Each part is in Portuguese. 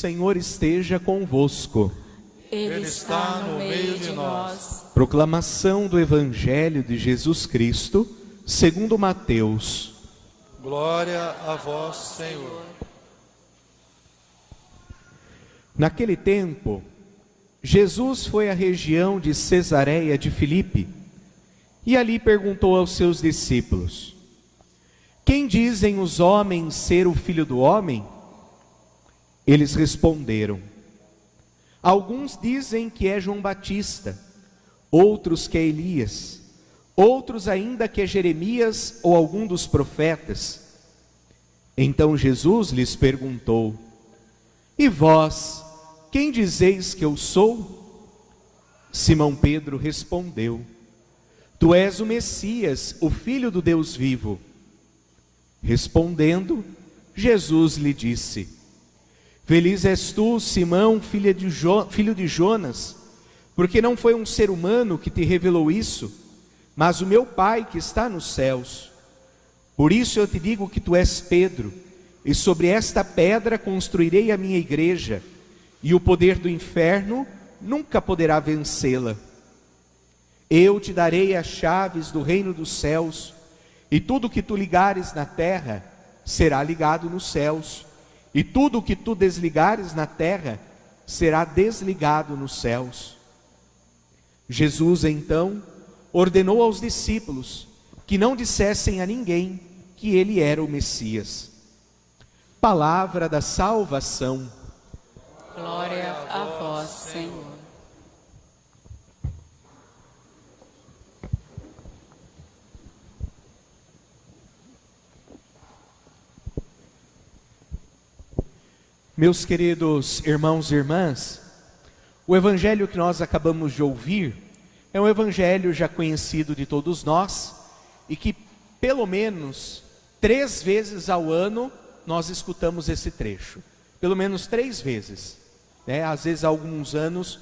Senhor esteja convosco. Ele está no meio de nós. Proclamação do Evangelho de Jesus Cristo, segundo Mateus. Glória a vós, Senhor. Naquele tempo, Jesus foi à região de Cesareia de Filipe e ali perguntou aos seus discípulos: quem dizem os homens ser o Filho do Homem? Eles responderam: alguns dizem que é João Batista, outros que é Elias, outros ainda que é Jeremias ou algum dos profetas. Então Jesus lhes perguntou: e vós, quem dizeis que eu sou? Simão Pedro respondeu: tu és o Messias, o Filho do Deus vivo. Respondendo, Jesus lhe disse: feliz és tu, Simão, filho de Jonas, porque não foi um ser humano que te revelou isso, mas o meu Pai que está nos céus. Por isso eu te digo que tu és Pedro, e sobre esta pedra construirei a minha igreja, e o poder do inferno nunca poderá vencê-la. Eu te darei as chaves do reino dos céus, e tudo que tu ligares na terra será ligado nos céus, e tudo o que tu desligares na terra será desligado nos céus. Jesus então ordenou aos discípulos que não dissessem a ninguém que ele era o Messias. Palavra da salvação. Glória a vós, Senhor. Meus queridos irmãos e irmãs, o evangelho que nós acabamos de ouvir é um evangelho já conhecido de todos nós e que pelo menos 3 vezes ao ano nós escutamos esse trecho. Pelo menos 3 vezes, né? Às vezes há alguns anos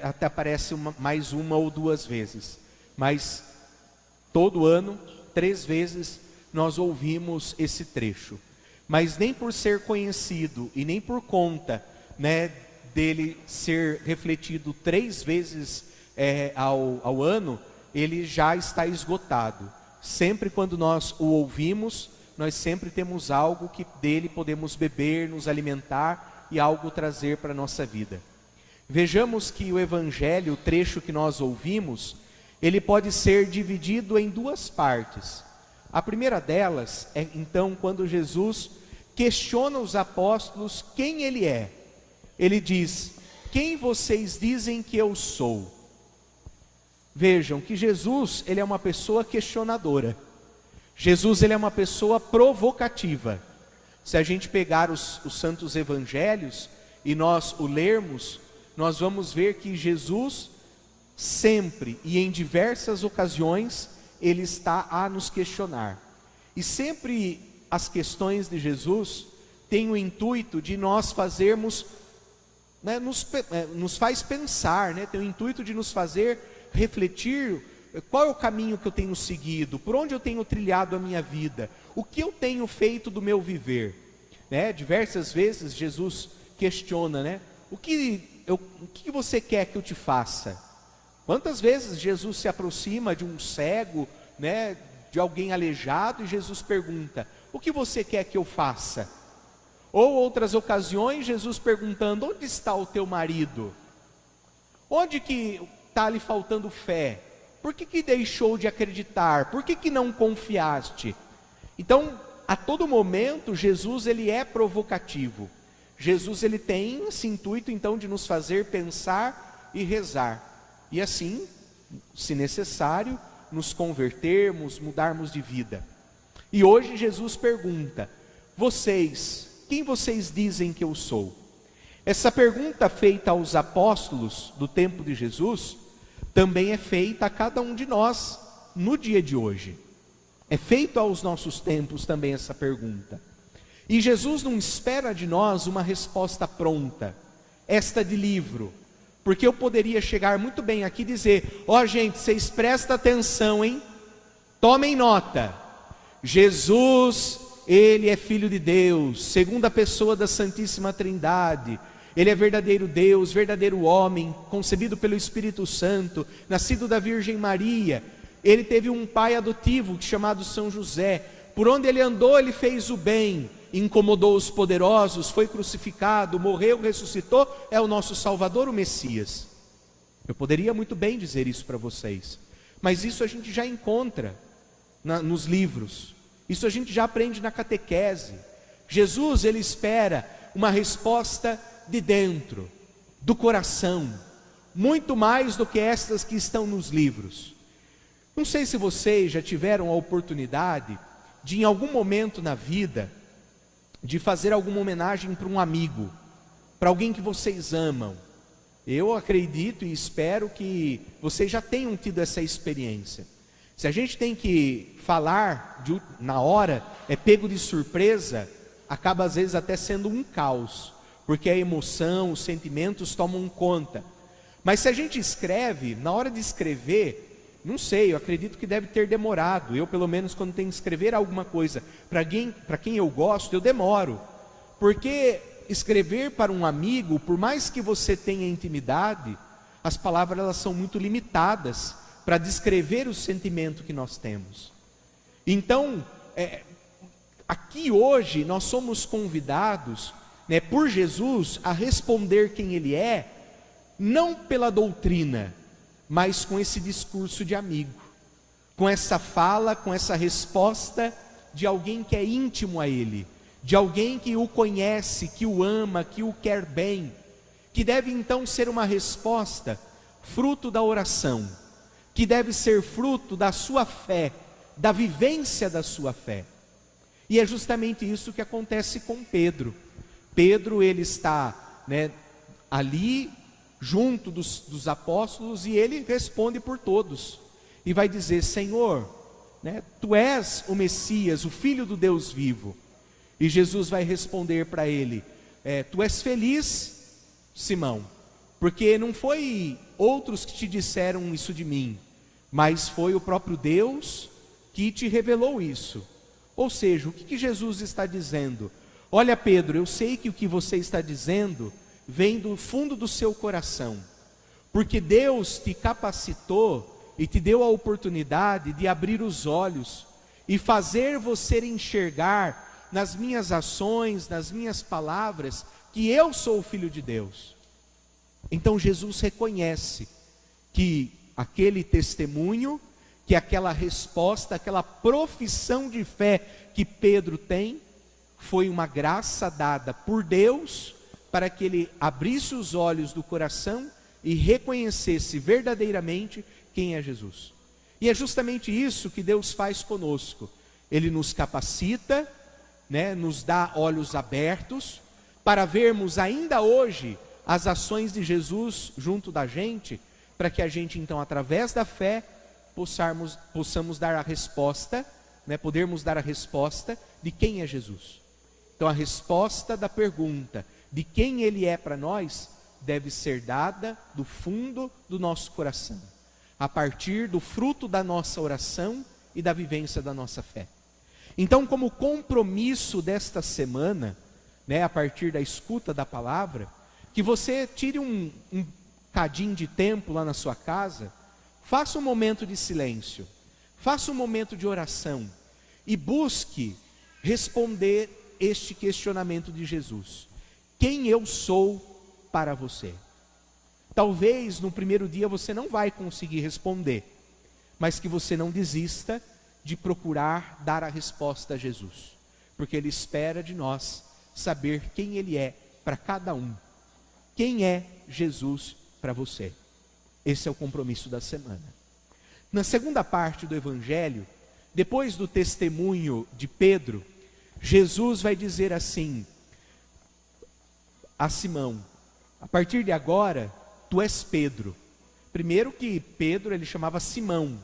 até aparece mais uma ou 2 vezes, mas todo ano 3 vezes nós ouvimos esse trecho. Mas nem por ser conhecido e nem por conta, né, dele ser refletido 3 vezes ao ano, ele já está esgotado. Sempre quando nós o ouvimos, nós sempre temos algo que dele podemos beber, nos alimentar e algo trazer para a nossa vida. Vejamos que o Evangelho, o trecho que nós ouvimos, ele pode ser dividido em 2 partes. A primeira delas é então quando Jesus questiona os apóstolos quem ele é. Ele diz: quem vocês dizem que eu sou? Vejam que Jesus, ele é uma pessoa questionadora. Jesus, ele é uma pessoa provocativa. Se a gente pegar os santos evangelhos e nós o lermos, nós vamos ver que Jesus sempre e em diversas ocasiões ele está a nos questionar. E sempre as questões de Jesus têm o intuito de nós fazermos, né, nos faz pensar, né, tem o intuito de nos fazer refletir qual é o caminho que eu tenho seguido, por onde eu tenho trilhado a minha vida, o que eu tenho feito do meu viver, né? Diversas vezes Jesus questiona, né, o que você quer que eu te faça? Quantas vezes Jesus se aproxima de um cego, né, de alguém aleijado, e Jesus pergunta: o que você quer que eu faça? Ou outras ocasiões, Jesus perguntando: onde está o teu marido? Onde que está lhe faltando fé? Por que deixou de acreditar? Por que não confiaste? Então, a todo momento, Jesus ele é provocativo. Jesus ele tem esse intuito então de nos fazer pensar e rezar. E assim, se necessário, nos convertermos, mudarmos de vida. E hoje Jesus pergunta: quem vocês dizem que eu sou? Essa pergunta feita aos apóstolos do tempo de Jesus, também é feita a cada um de nós no dia de hoje. É feito aos nossos tempos também essa pergunta. E Jesus não espera de nós uma resposta pronta, esta de livro. Porque eu poderia chegar muito bem aqui e dizer: ó gente, vocês prestem atenção, hein? Tomem nota. Jesus, ele é Filho de Deus, segunda pessoa da Santíssima Trindade. Ele é verdadeiro Deus, verdadeiro homem, concebido pelo Espírito Santo, nascido da Virgem Maria. Ele teve um pai adotivo chamado São José. Por onde ele andou, ele fez o bem, incomodou os poderosos, foi crucificado, morreu, ressuscitou, é o nosso Salvador, o Messias. Eu poderia muito bem dizer isso para vocês, mas isso a gente já encontra nos livros, isso a gente já aprende na catequese. Jesus, ele espera uma resposta de dentro, do coração, muito mais do que estas que estão nos livros. Não sei se vocês já tiveram a oportunidade de, em algum momento na vida, de fazer alguma homenagem para um amigo, para alguém que vocês amam. Eu acredito e espero que vocês já tenham tido essa experiência. Se a gente tem que falar na hora, é pego de surpresa, acaba às vezes até sendo um caos, porque a emoção, os sentimentos tomam conta. Mas se a gente escreve, na hora de escrever, não sei, eu acredito que deve ter demorado. Eu, pelo menos, quando tenho que escrever alguma coisa para quem eu gosto, eu demoro. Porque escrever para um amigo, por mais que você tenha intimidade, as palavras elas são muito limitadas para descrever o sentimento que nós temos. Então, aqui hoje nós somos convidados, por Jesus, a responder quem Ele é, não pela doutrina, mas com esse discurso de amigo, com essa fala, com essa resposta de alguém que é íntimo a Ele, de alguém que o conhece, que o ama, que o quer bem, que deve então ser uma resposta fruto da oração, que deve ser fruto da sua fé, da vivência da sua fé. E é justamente isso que acontece com Pedro. Pedro, ele está ali junto dos apóstolos e ele responde por todos. E vai dizer: Senhor, Tu és o Messias, o Filho do Deus vivo. E Jesus vai responder para ele: Tu és feliz, Simão, porque não foi outros que te disseram isso de mim, mas foi o próprio Deus que te revelou isso. Ou seja, o que Jesus está dizendo? Olha, Pedro, eu sei que o que você está dizendo vem do fundo do seu coração, porque Deus te capacitou e te deu a oportunidade de abrir os olhos e fazer você enxergar nas minhas ações, nas minhas palavras, que eu sou o Filho de Deus. Então Jesus reconhece que aquele testemunho, que aquela resposta, aquela profissão de fé que Pedro tem, foi uma graça dada por Deus para que ele abrisse os olhos do coração e reconhecesse verdadeiramente quem é Jesus. E é justamente isso que Deus faz conosco. Ele nos capacita, nos dá olhos abertos para vermos ainda hoje as ações de Jesus junto da gente, para que a gente então, através da fé, possamos dar a resposta, podermos dar a resposta de quem é Jesus. Então a resposta da pergunta de quem Ele é para nós deve ser dada do fundo do nosso coração, a partir do fruto da nossa oração e da vivência da nossa fé. Então, como compromisso desta semana, a partir da escuta da palavra, que você tire um cadinho de tempo lá na sua casa, faça um momento de silêncio, faça um momento de oração e busque responder este questionamento de Jesus: quem eu sou para você? Talvez no primeiro dia você não vai conseguir responder, mas que você não desista de procurar dar a resposta a Jesus, porque Ele espera de nós saber quem Ele é para cada um. Quem é Jesus para você? Esse é o compromisso da semana. Na segunda parte do Evangelho, depois do testemunho de Pedro, Jesus vai dizer assim a Simão: a partir de agora, tu és Pedro. Primeiro que Pedro ele chamava Simão,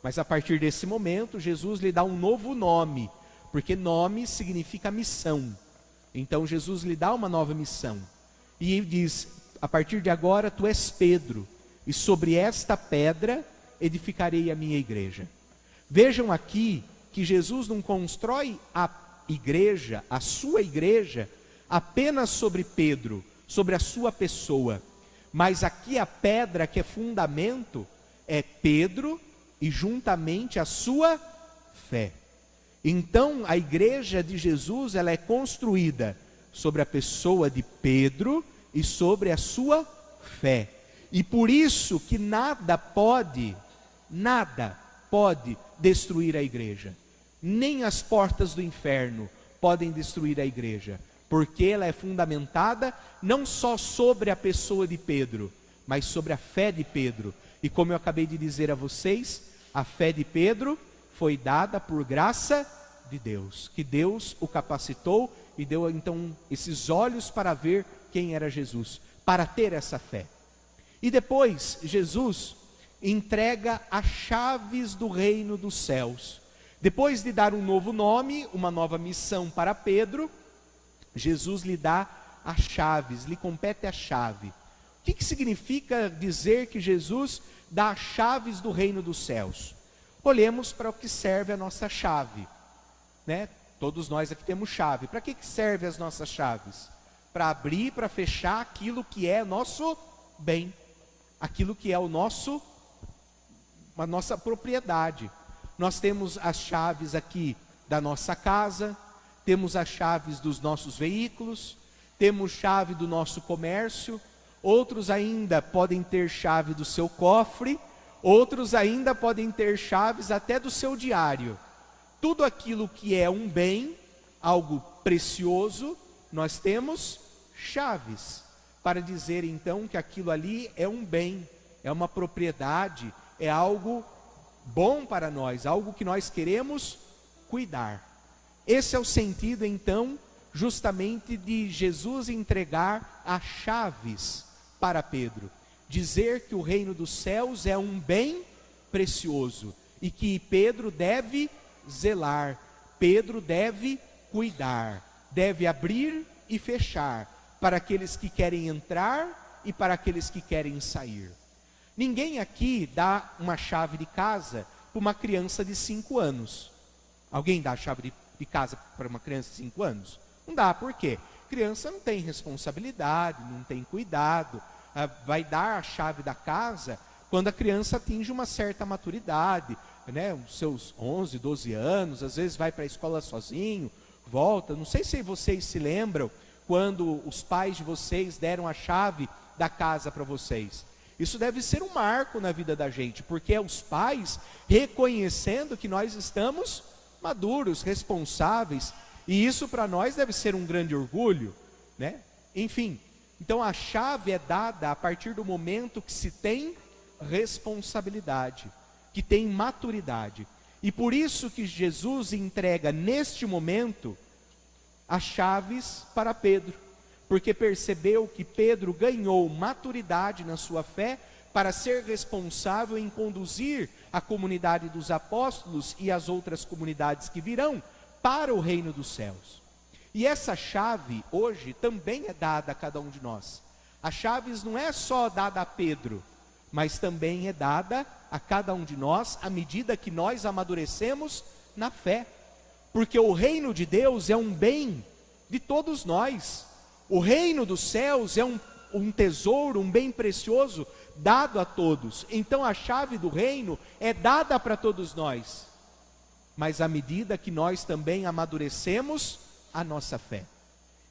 mas a partir desse momento, Jesus lhe dá um novo nome, porque nome significa missão. Então Jesus lhe dá uma nova missão. E ele diz: a partir de agora tu és Pedro, e sobre esta pedra edificarei a minha igreja. Vejam aqui que Jesus não constrói a igreja, a sua igreja, apenas sobre Pedro, sobre a sua pessoa. Mas aqui a pedra que é fundamento é Pedro e juntamente a sua fé. Então a igreja de Jesus, ela é construída sobre a pessoa de Pedro e sobre a sua fé. E por isso que nada pode destruir a igreja. Nem as portas do inferno podem destruir a igreja, porque ela é fundamentada não só sobre a pessoa de Pedro, mas sobre a fé de Pedro. E como eu acabei de dizer a vocês, a fé de Pedro foi dada por graça de Deus, que Deus o capacitou e deu então esses olhos para ver quem era Jesus, para ter essa fé. E depois Jesus entrega as chaves do reino dos céus. Depois de dar um novo nome, uma nova missão para Pedro, Jesus lhe dá as chaves, lhe compete a chave. O que significa dizer que Jesus dá as chaves do reino dos céus? Olhemos para o que serve a nossa chave, né? Todos nós aqui temos chave. Para que serve as nossas chaves? Para abrir, para fechar aquilo que é nosso bem, aquilo que é a nossa propriedade. Nós temos as chaves aqui da nossa casa, temos as chaves dos nossos veículos, temos chave do nosso comércio, outros ainda podem ter chave do seu cofre, outros ainda podem ter chaves até do seu diário. Tudo aquilo que é um bem, algo precioso, nós temos chaves, para dizer então que aquilo ali é um bem, é uma propriedade, é algo bom para nós, algo que nós queremos cuidar. Esse é o sentido então, justamente de Jesus entregar as chaves para Pedro. Dizer que o reino dos céus é um bem precioso e que Pedro deve zelar, Pedro deve cuidar, deve abrir e fechar para aqueles que querem entrar e para aqueles que querem sair. Ninguém aqui dá uma chave de casa para uma criança de 5 anos. Alguém dá a chave de casa para uma criança de 5 anos? Não dá, por quê? Criança não tem responsabilidade, não tem cuidado, vai dar a chave da casa quando a criança atinge uma certa maturidade, né? Os seus 11, 12 anos, às vezes vai para a escola sozinho, volta. Não sei se vocês se lembram quando os pais de vocês deram a chave da casa para vocês. Isso deve ser um marco na vida da gente, porque é os pais reconhecendo que nós estamos maduros, responsáveis, e isso para nós deve ser um grande orgulho, né? Enfim, então a chave é dada a partir do momento que se tem responsabilidade, que tem maturidade. E por isso que Jesus entrega neste momento as chaves para Pedro, porque percebeu que Pedro ganhou maturidade na sua fé para ser responsável em conduzir a comunidade dos apóstolos e as outras comunidades que virão para o reino dos céus. E essa chave hoje também é dada a cada um de nós. As chaves não é só dada a Pedro, mas também é dada a cada um de nós à medida que nós amadurecemos na fé. Porque o reino de Deus é um bem de todos nós. O reino dos céus é um tesouro, um bem precioso dado a todos. Então a chave do reino é dada para todos nós. Mas à medida que nós também amadurecemos a nossa fé.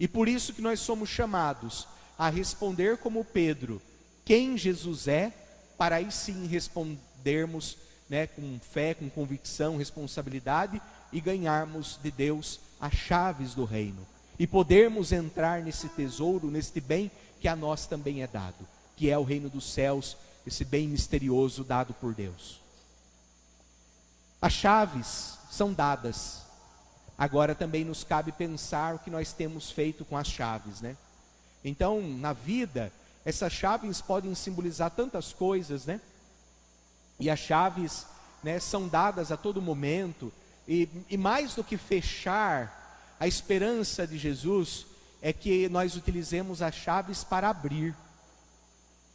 E por isso que nós somos chamados a responder como Pedro, quem Jesus é, para aí sim respondermos, né, com fé, com convicção, responsabilidade e ganharmos de Deus as chaves do reino. E podermos entrar nesse tesouro, neste bem que a nós também é dado, que é o reino dos céus, esse bem misterioso dado por Deus. As chaves são dadas. Agora também nos cabe pensar o que nós temos feito com as chaves, né? Então, na vida, essas chaves podem simbolizar tantas coisas, né? E as chaves, né, são dadas a todo momento. E mais do que fechar, a esperança de Jesus é que nós utilizemos as chaves para abrir.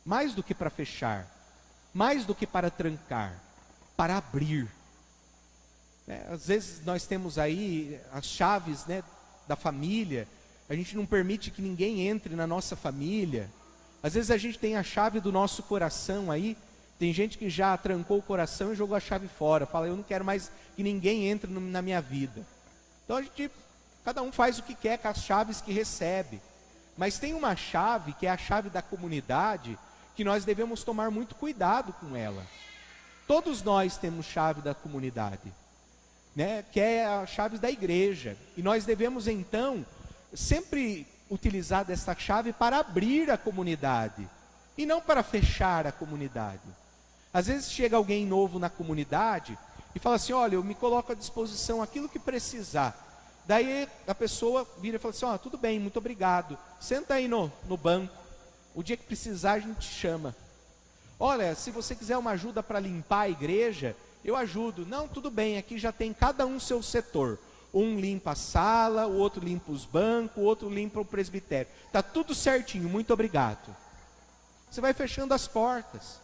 Mais do que para fechar, mais do que para trancar, para abrir. Às vezes nós temos aí as chaves, né, da família, a gente não permite que ninguém entre na nossa família. Às vezes a gente tem a chave do nosso coração aí, tem gente que já trancou o coração e jogou a chave fora, fala, eu não quero mais que ninguém entre na minha vida. Então cada um faz o que quer com as chaves que recebe. Mas tem uma chave, que é a chave da comunidade, que nós devemos tomar muito cuidado com ela. Todos nós temos chave da comunidade, né? Que é a chave da igreja. E nós devemos então sempre utilizar dessa chave para abrir a comunidade e não para fechar a comunidade. Às vezes chega alguém novo na comunidade e fala assim, olha, eu me coloco à disposição aquilo que precisar. Daí a pessoa vira e fala assim, tudo bem, muito obrigado, senta aí no banco, o dia que precisar a gente chama. Olha, se você quiser uma ajuda para limpar a igreja, eu ajudo. Não, tudo bem, aqui já tem cada um seu setor. Um limpa a sala, o outro limpa os bancos, o outro limpa o presbitério. Está tudo certinho, muito obrigado. Você vai fechando as portas.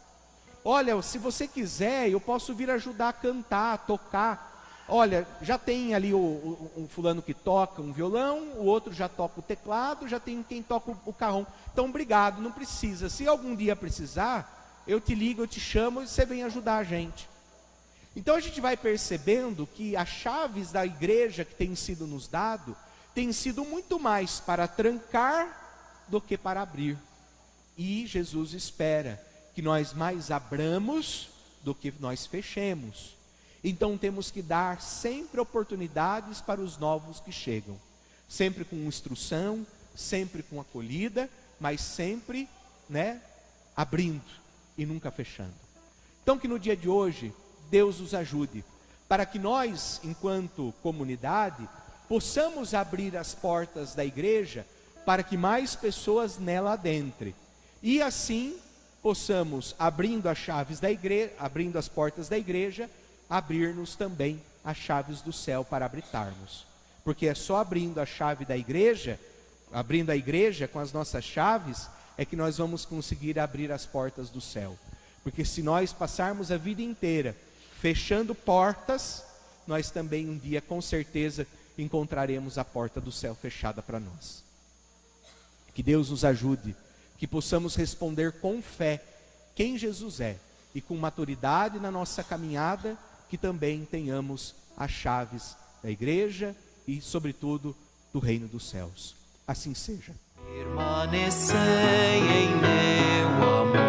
Olha, se você quiser, eu posso vir ajudar a cantar, a tocar. Olha, já tem ali um fulano que toca um violão, o outro já toca o teclado, já tem quem toca o carrom. Então, obrigado, não precisa. Se algum dia precisar, eu te ligo, eu te chamo e você vem ajudar a gente. Então a gente vai percebendo que as chaves da igreja que tem sido nos dado, tem sido muito mais para trancar do que para abrir. E Jesus espera que nós mais abramos do que nós fechemos. Então temos que dar sempre oportunidades para os novos que chegam. Sempre com instrução, sempre com acolhida, mas sempre, abrindo e nunca fechando. Então que no dia de hoje, Deus nos ajude, para que nós, enquanto comunidade, possamos abrir as portas da igreja, para que mais pessoas nela adentrem. E assim, possamos, abrindo as chaves da igreja, abrindo as portas da igreja, abrir-nos também as chaves do céu para habitarmos. Porque é só abrindo a chave da igreja, abrindo a igreja com as nossas chaves, é que nós vamos conseguir abrir as portas do céu. Porque se nós passarmos a vida inteira fechando portas, nós também um dia com certeza encontraremos a porta do céu fechada para nós. Que Deus nos ajude, que possamos responder com fé quem Jesus é, e com maturidade na nossa caminhada, que também tenhamos as chaves da igreja e, sobretudo, do reino dos céus. Assim seja. Permanecei em meu amor.